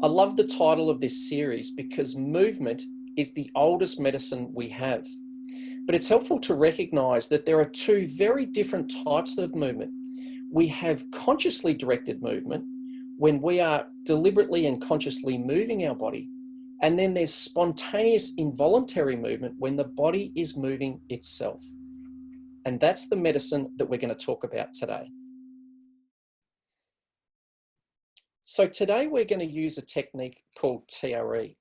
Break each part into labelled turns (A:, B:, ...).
A: I love the title of this series because movement is the oldest medicine we have. But it's helpful to recognize that there are two very different types of movement. We have consciously directed movement when we are deliberately and consciously moving our body. And then there's spontaneous involuntary movement when the body is moving itself. And that's the medicine that we're going to talk about today. So today we're going to use a technique called TRE.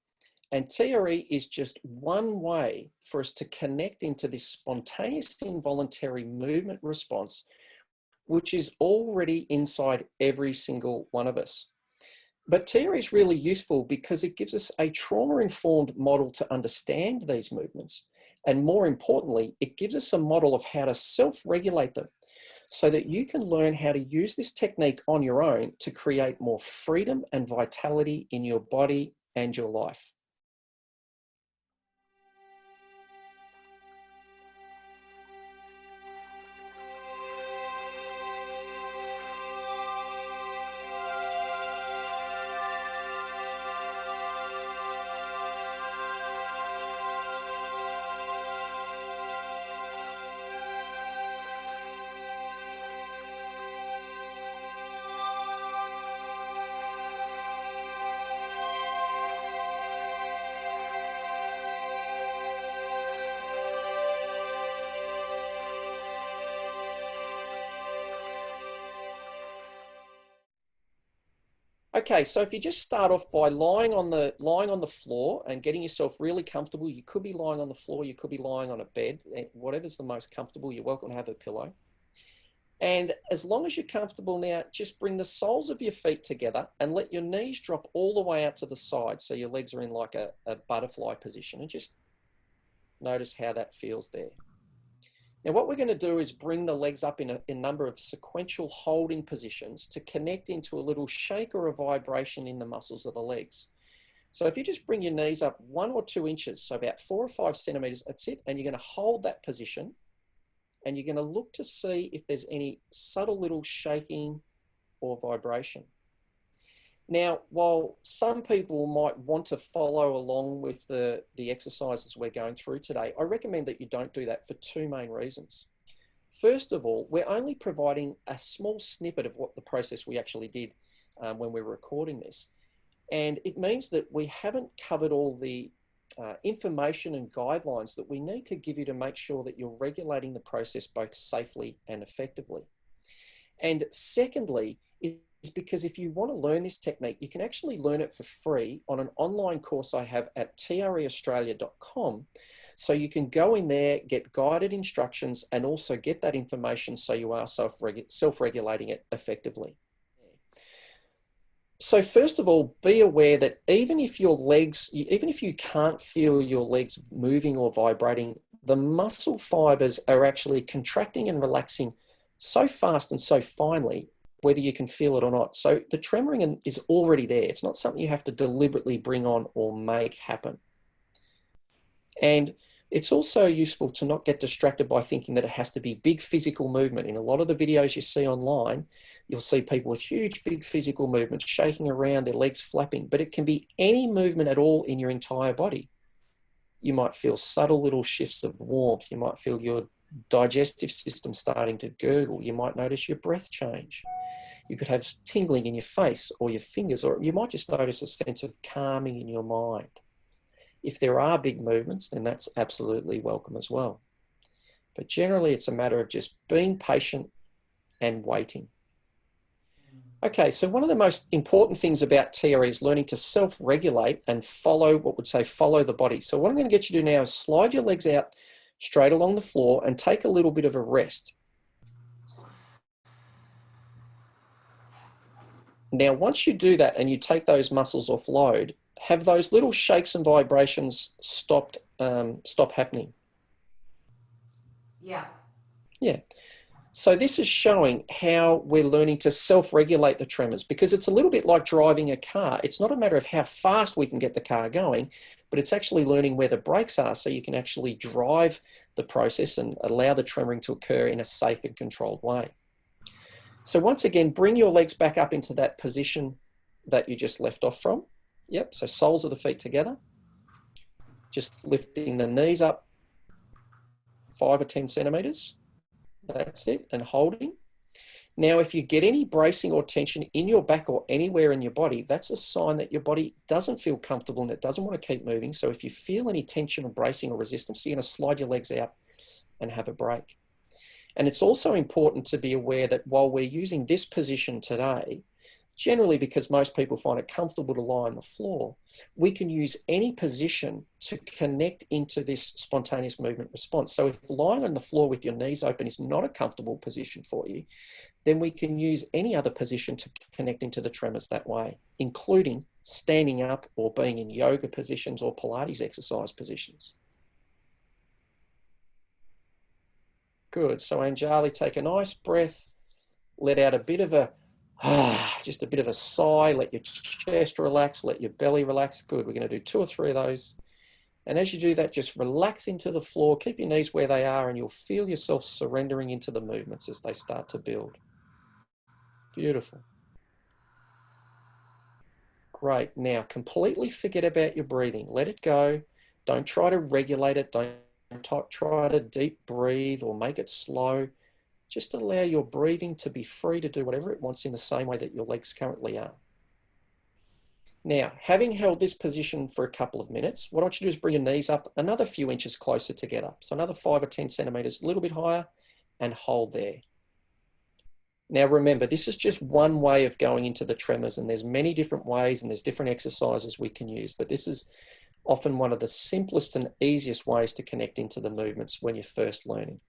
A: And TRE is just one way for us to connect into this spontaneous involuntary movement response, which is already inside every single one of us. But TRE is really useful because it gives us a trauma-informed model to understand these movements. And more importantly, it gives us a model of how to self-regulate them so that you can learn how to use this technique on your own to create more freedom and vitality in your body and your life. Okay, so if you just start off by lying on the floor and getting yourself really comfortable. You could be lying on the floor, you could be lying on a bed, whatever's the most comfortable. You're welcome to have a pillow. And as long as you're comfortable now, just bring the soles of your feet together and let your knees drop all the way out to the side so your legs are in like a butterfly position, and just notice how that feels there. Now, what we're going to do is bring the legs up in a number of sequential holding positions to connect into a little shake or a vibration in the muscles of the legs. So if you just bring your knees up 1 or 2 inches, so about 4 or 5 centimeters, that's it. And you're going to hold that position and you're going to look to see if there's any subtle little shaking or vibration. Now, while some people might want to follow along with the exercises we're going through today, I recommend that you don't do that for 2 main reasons. First of all, we're only providing a small snippet of what the process we actually did when we were recording this. And it means that we haven't covered all the information and guidelines that we need to give you to make sure that you're regulating the process both safely and effectively. And secondly, is because if you want to learn this technique, you can actually learn it for free on an online course I have at treaustralia.com. So you can go in there, get guided instructions, and also get that information so you are self-regulating it effectively. So first of all, be aware that even if you can't feel your legs moving or vibrating, the muscle fibers are actually contracting and relaxing so fast and so finely, whether you can feel it or not. So the tremoring is already there. It's not something you have to deliberately bring on or make happen. And it's also useful to not get distracted by thinking that it has to be big physical movement. In a lot of the videos you see online, you'll see people with huge, big physical movements, shaking around, their legs flapping, but it can be any movement at all in your entire body. You might feel subtle little shifts of warmth. You might feel your digestive system starting to gurgle. You might notice your breath change. You could have tingling in your face or your fingers, or you might just notice a sense of calming in your mind. If there are big movements, then that's absolutely welcome as well. But generally, it's a matter of just being patient and waiting. Okay, so one of the most important things about TRE is learning to self-regulate and follow the body. So what I'm going to get you to do now is slide your legs out straight along the floor and take a little bit of a rest. Now, once you do that and you take those muscles off load, have those little shakes and vibrations stop happening?
B: Yeah.
A: Yeah. So this is showing how we're learning to self-regulate the tremors, because it's a little bit like driving a car. It's not a matter of how fast we can get the car going, but it's actually learning where the brakes are so you can actually drive the process and allow the tremoring to occur in a safe and controlled way. So once again, bring your legs back up into that position that you just left off from. Yep, so soles of the feet together. Just lifting the knees up 5 or 10 centimeters. That's it, and holding. Now, if you get any bracing or tension in your back or anywhere in your body, that's a sign that your body doesn't feel comfortable and it doesn't want to keep moving. So if you feel any tension or bracing or resistance, you're going to slide your legs out and have a break. And it's also important to be aware that while we're using this position today, generally because most people find it comfortable to lie on the floor, we can use any position to connect into this spontaneous movement response. So if lying on the floor with your knees open is not a comfortable position for you, then we can use any other position to connect into the tremors that way, including standing up or being in yoga positions or Pilates exercise positions. Good. So Anjali, take a nice breath, let out a bit of a, just a bit of a sigh, let your chest relax, let your belly relax. Good. We're going to do 2 or 3 of those. And as you do that, just relax into the floor, keep your knees where they are, and you'll feel yourself surrendering into the movements as they start to build. Beautiful. Great. Now, completely forget about your breathing. Let it go. Don't try to regulate it. Don't try to deep breathe or make it slow. Just allow your breathing to be free to do whatever it wants in the same way that your legs currently are. Now, having held this position for a couple of minutes, what I want you to do is bring your knees up another few inches closer together. So another 5 or 10 centimeters, a little bit higher, and hold there. Now, remember, this is just one way of going into the tremors, and there's many different ways and there's different exercises we can use, but this is often one of the simplest and easiest ways to connect into the movements when you're first learning.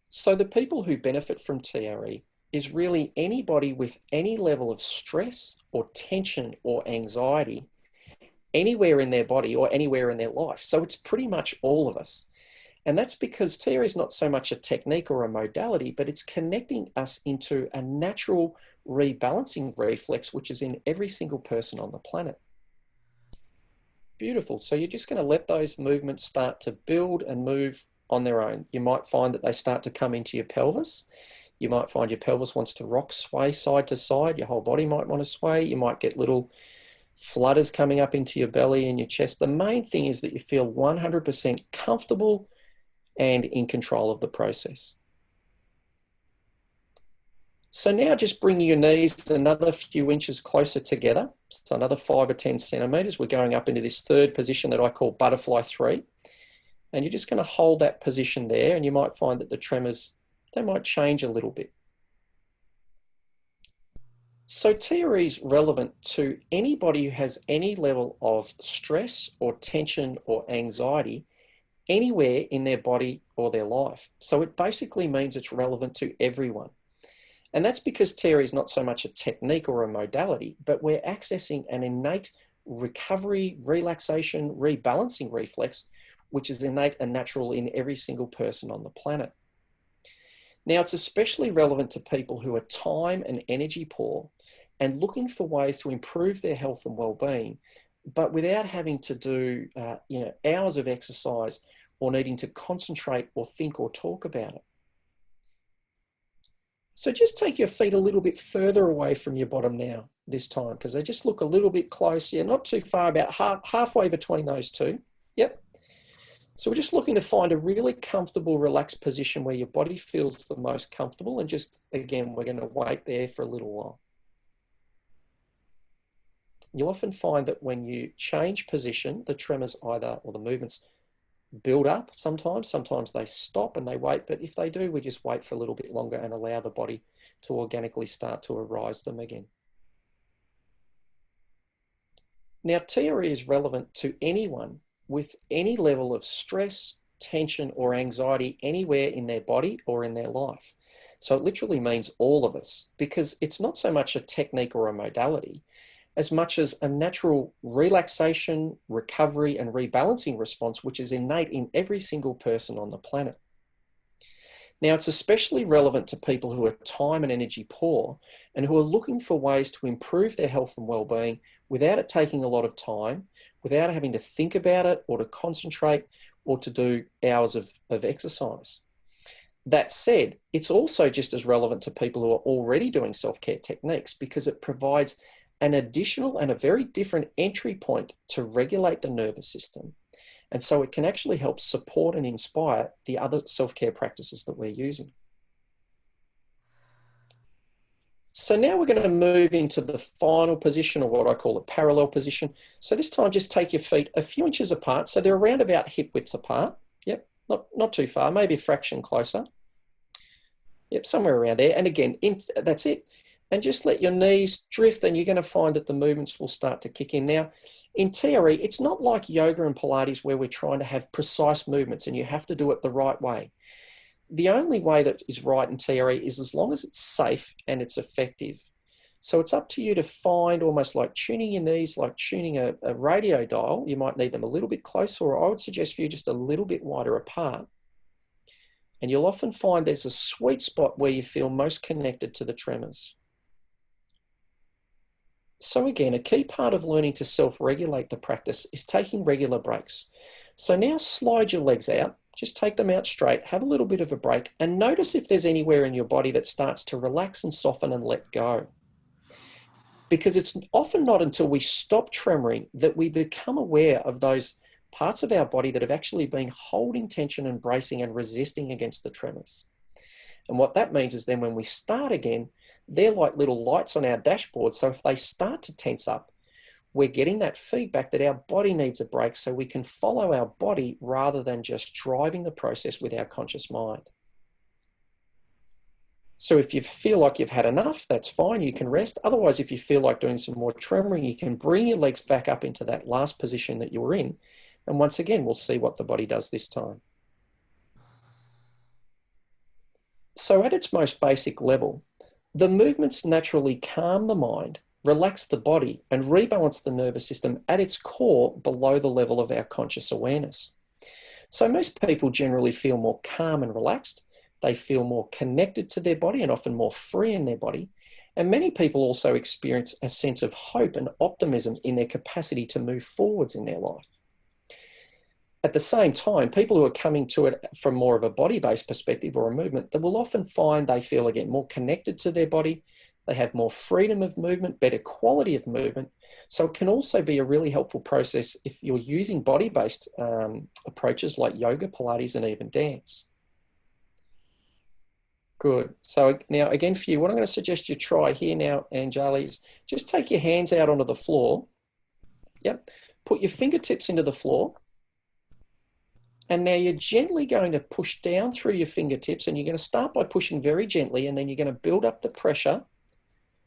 A: So the people who benefit from TRE is really anybody with any level of stress or tension or anxiety anywhere in their body or anywhere in their life. So it's pretty much all of us. And that's because TRE is not so much a technique or a modality, but it's connecting us into a natural rebalancing reflex, which is in every single person on the planet. Beautiful. So you're just going to let those movements start to build and move on their own. You might find that they start to come into your pelvis. You might find your pelvis wants to rock, sway side to side. Your whole body might want to sway. You might get little flutters coming up into your belly and your chest. The main thing is that you feel 100% comfortable and in control of the process. So now just bring your knees another few inches closer together. So another 5 or 10 centimeters. We're going up into this third position that I call butterfly 3. And you're just going to hold that position there, and you might find that the tremors, they might change a little bit. So TRE is relevant to anybody who has any level of stress or tension or anxiety anywhere in their body or their life. So it basically means it's relevant to everyone. And that's because TRE is not so much a technique or a modality, but we're accessing an innate recovery, relaxation, rebalancing reflex, which is innate and natural in every single person on the planet. Now, it's especially relevant to people who are time and energy poor and looking for ways to improve their health and well-being, but without having to do hours of exercise or needing to concentrate or think or talk about it. So just take your feet a little bit further away from your bottom now this time, because they just look a little bit close. Yeah, not too far, about halfway between those two. Yep. So we're just looking to find a really comfortable, relaxed position where your body feels the most comfortable. And just, again, we're going to wait there for a little while. You'll often find that when you change position, the tremors either, or the movements, build up sometimes they stop and they wait, but if they do, we just wait for a little bit longer and allow the body to organically start to arise them again. Now, TRE is relevant to anyone with any level of stress, tension, or anxiety anywhere in their body or in their life. So it literally means all of us, because it's not so much a technique or a modality as much as a natural relaxation, recovery, and rebalancing response, which is innate in every single person on the planet. Now, it's especially relevant to people who are time and energy poor and who are looking for ways to improve their health and well-being without it taking a lot of time, without having to think about it or to concentrate or to do hours of exercise. That said, it's also just as relevant to people who are already doing self-care techniques, because it provides an additional and a very different entry point to regulate the nervous system. And so it can actually help support and inspire the other self-care practices that we're using. So now we're going to move into the final position, or what I call a parallel position. So this time, just take your feet a few inches apart. So they're around about hip width apart. Yep, not too far, maybe a fraction closer. Yep, somewhere around there. And again, that's it. And just let your knees drift, and you're going to find that the movements will start to kick in. Now, in TRE, it's not like yoga and Pilates where we're trying to have precise movements and you have to do it the right way. The only way that is right in TRE is as long as it's safe and it's effective. So it's up to you to find, almost like tuning your knees, like tuning a radio dial. You might need them a little bit closer, or I would suggest for you just a little bit wider apart. And you'll often find there's a sweet spot where you feel most connected to the tremors. So again, a key part of learning to self-regulate the practice is taking regular breaks. So now slide your legs out. Just take them out straight, have a little bit of a break, and notice if there's anywhere in your body that starts to relax and soften and let go. Because it's often not until we stop tremoring that we become aware of those parts of our body that have actually been holding tension and bracing and resisting against the tremors. And what that means is then when we start again, they're like little lights on our dashboard. So if they start to tense up, we're getting that feedback that our body needs a break, so we can follow our body rather than just driving the process with our conscious mind. So if you feel like you've had enough, that's fine, you can rest. Otherwise, if you feel like doing some more tremoring, you can bring your legs back up into that last position that you were in. And once again, we'll see what the body does this time. So at its most basic level, the movements naturally calm the mind, relax the body, and rebalance the nervous system at its core below the level of our conscious awareness. So most people generally feel more calm and relaxed. They feel more connected to their body and often more free in their body. And many people also experience a sense of hope and optimism in their capacity to move forwards in their life. At the same time, people who are coming to it from more of a body-based perspective or a movement, they will often find they feel, again, more connected to their body. They have more freedom of movement, better quality of movement. So it can also be a really helpful process if you're using body-based approaches like yoga, Pilates, and even dance. Good. So now again for you, what I'm going to suggest you try here now, Anjali, is just take your hands out onto the floor. Yep. Put your fingertips into the floor. And now you're gently going to push down through your fingertips, and you're going to start by pushing very gently, and then you're going to build up the pressure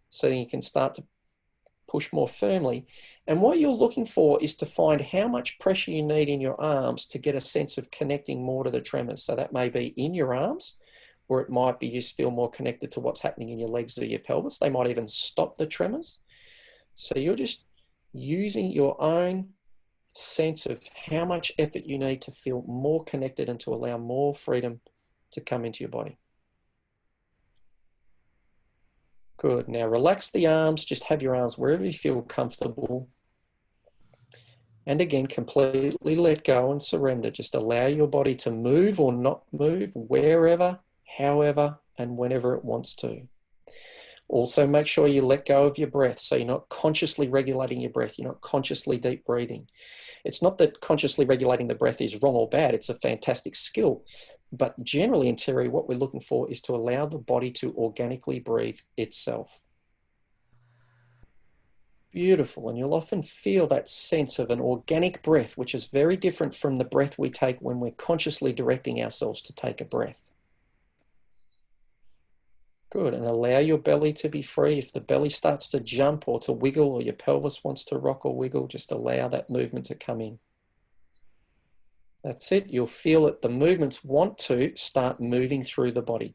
A: so you can start to push more firmly. And what you're looking for is to find how much pressure you need in your arms to get a sense of connecting more to the tremors. So that may be in your arms, or it might be you just feel more connected to what's happening in your legs or your pelvis. They might even stop the tremors. So you're just using your own sense of how much effort you need to feel more connected and to allow more freedom to come into your body. Good. Now relax the arms. Just have your arms wherever you feel comfortable. And again, completely let go and surrender. Just allow your body to move or not move wherever, however, and whenever it wants to. Also, make sure you let go of your breath. So you're not consciously regulating your breath. You're not consciously deep breathing. It's not that consciously regulating the breath is wrong or bad. It's a fantastic skill. But generally in TRE, what we're looking for is to allow the body to organically breathe itself. Beautiful. And you'll often feel that sense of an organic breath, which is very different from the breath we take when we're consciously directing ourselves to take a breath. Good. And allow your belly to be free. If the belly starts to jump or to wiggle, or your pelvis wants to rock or wiggle, just allow that movement to come in. That's it. You'll feel that the movements want to start moving through the body.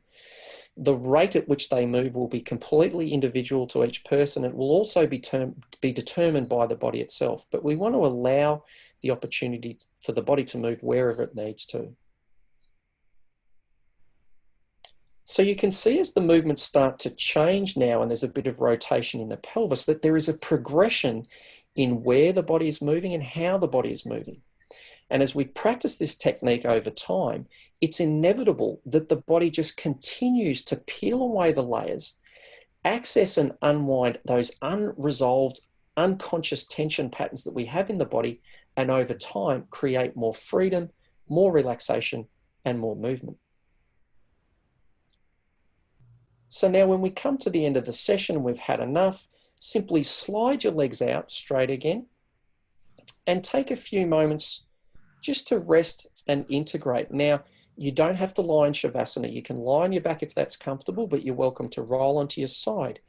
A: The rate at which they move will be completely individual to each person. It will also be determined by the body itself. But we want to allow the opportunity for the body to move wherever it needs to. So you can see as the movements start to change now, and there's a bit of rotation in the pelvis, that there is a progression in where the body is moving and how the body is moving. And as we practice this technique over time, it's inevitable that the body just continues to peel away the layers access and unwind those unresolved, unconscious tension patterns that we have in the body, and over time create more freedom, more relaxation, and more movement. So now when we come to the end of the session and we've had enough, simply slide your legs out straight again and take a few moments just to rest and integrate. Now, you don't have to lie in Shavasana. You can lie on your back if that's comfortable, but you're welcome to roll onto your side.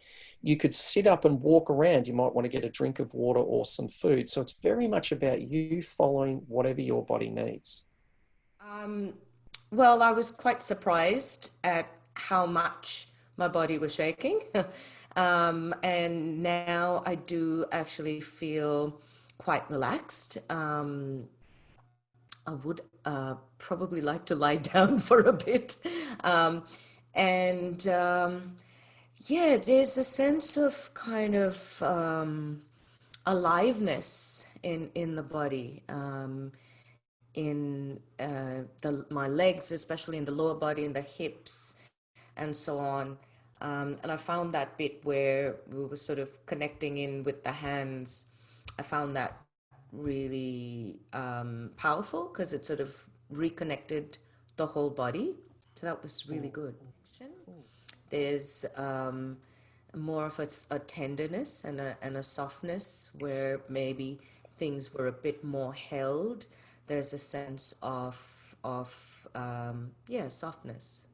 A: You could sit up and walk around. You might want to get a drink of water or some food. So it's very much about you following whatever your body needs.
B: Well, I was quite surprised at how much my body was shaking. And now I do actually feel quite relaxed. I would probably like to lie down for a bit. Um, and yeah, there's a sense of kind of aliveness in the body. In my legs, especially in the lower body, in the hips, and so on. And I found that bit where we were sort of connecting in with the hands. I found that really powerful because it sort of reconnected the whole body. So that was really good. There's more of a tenderness and a softness where maybe things were a bit more held. There's a sense of yeah, softness.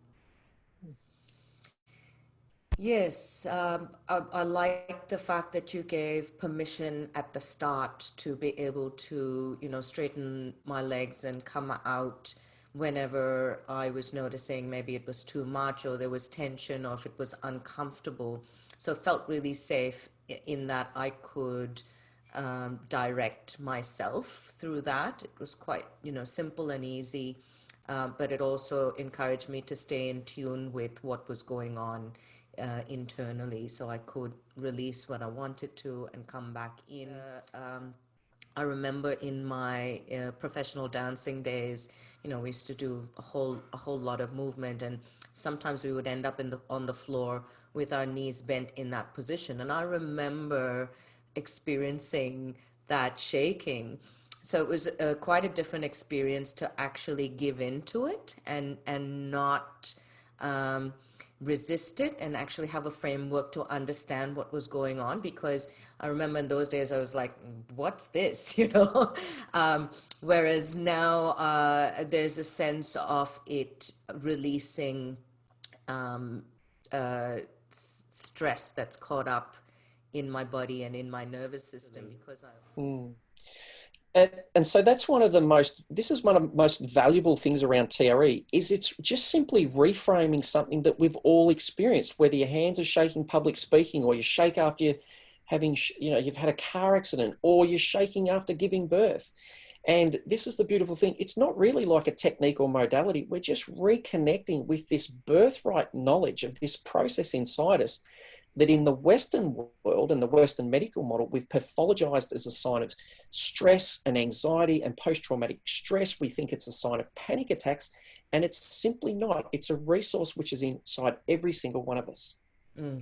B: Yes, I like the fact that you gave permission at the start to be able to, straighten my legs and come out whenever I was noticing maybe it was too much or there was tension or if it was uncomfortable. So it felt really safe in that I could direct myself through that. It was quite, simple and easy, but it also encouraged me to stay in tune with what was going on internally so I could release what I wanted to and come back in. I remember in my professional dancing days, we used to do a whole lot of movement, and sometimes we would end up on the floor with our knees bent in that position. And I remember experiencing that shaking. So it was quite a different experience to actually give into it and not resist it and actually have a framework to understand what was going on, because I remember in those days I was like, what's this? Whereas now there's a sense of it releasing stress that's caught up in my body and in my nervous system because I've
A: Mm. And so that's this is one of the most valuable things around TRE is it's just simply reframing something that we've all experienced, whether your hands are shaking public speaking or you shake after you having, you've had a car accident or you're shaking after giving birth. And this is the beautiful thing. It's not really like a technique or modality. We're just reconnecting with this birthright knowledge of this process inside us that in the Western world and the Western medical model, we've pathologized as a sign of stress and anxiety and post-traumatic stress. We think it's a sign of panic attacks, and it's simply not. It's a resource which is inside every single one of us.
B: Mm.